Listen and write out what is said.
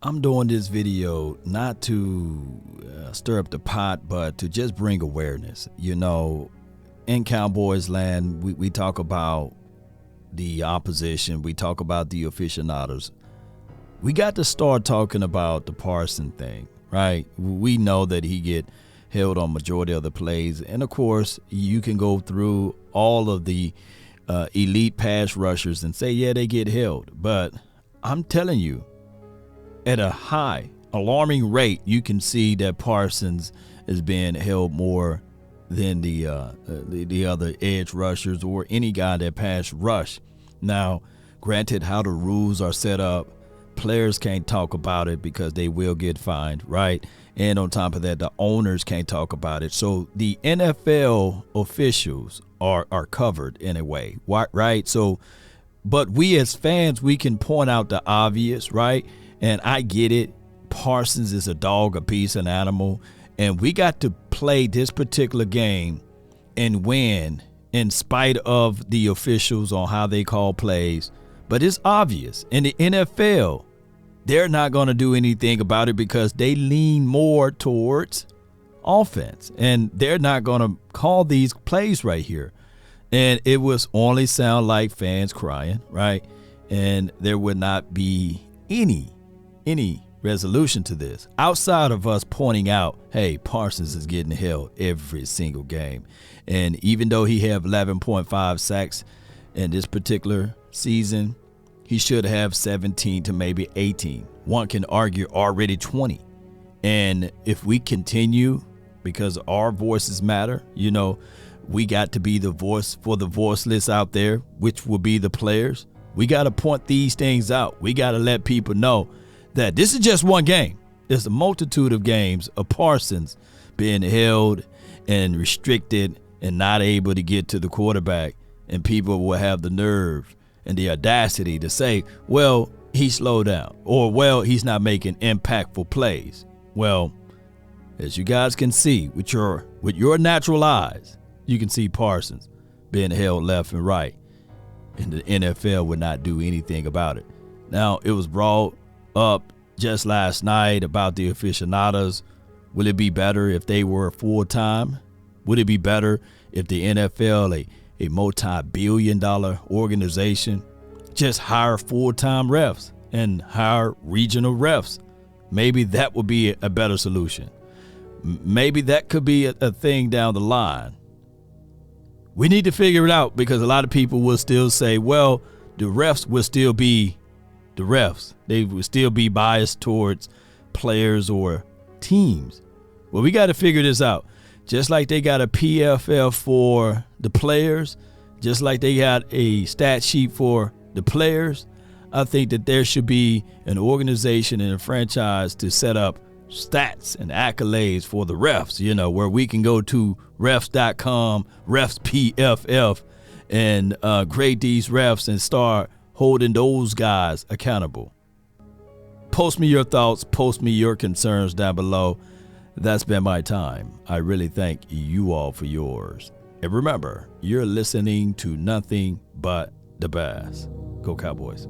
I'm doing this video not to stir up the pot, but to just bring awareness. In Cowboys land, we talk about the opposition, we talk about the aficionados. We got to start talking about the Parson thing, right? We know that he get held on majority of the plays, and of course, you can go through all of the elite pass rushers and say, yeah, they get held. But I'm telling you, at a high, alarming rate, you can see that Parsons is being held more than the other edge rushers or any guy that pass rush. Now, granted, how the rules are set up, players can't talk about it because they will get fined, right? And on top of that, the owners can't talk about it. So the NFL officials are covered in a way, right? So, but we as fans, we can point out the obvious, right? And I get it. Parsons is a dog, a beast, an animal. And we got to play this particular game and win in spite of the officials on how they call plays. But it's obvious. In the NFL, they're not going to do anything about it because they lean more towards offense. And they're not going to call these plays right here. And it was only sound like fans crying, right? And there would not be any resolution to this outside of us pointing out, hey, Parsons is getting held every single game. And even though he have 11.5 sacks in this particular season, he should have 17 to maybe 18. One can argue already 20. And if we continue, because our voices matter, we got to be the voice for the voiceless out there, which will be the players. We got to point these things out. We got to let people know that this is just one game. There's a multitude of games of Parsons being held and restricted and not able to get to the quarterback, and people will have the nerve and the audacity to say, well, he slowed down, or well, he's not making impactful plays. Well, as you guys can see with your natural eyes, you can see Parsons being held left and right, and the NFL would not do anything about it. Now, it was brought up just last night about the aficionados. Will it be better if they were full-time? Would it be better if the NFL, a multi-billion-dollar organization, just hire full-time refs and hire regional refs? Maybe that would be a better solution. Maybe that could be a thing down the line. We need to figure it out, because a lot of people will still say, well, the refs will still be the refs. They will still be biased towards players or teams. Well, we got to figure this out. Just like they got a PFF for the players, just like they got a stat sheet for the players, I think that there should be an organization and a franchise to set up stats and accolades for the refs, where we can go to refs.com, refs PFF, and grade these refs and start holding those guys accountable. Post me your thoughts, post me your concerns down below. That's been my time. I really thank you all for yours. And remember, you're listening to nothing but the best. Go Cowboys.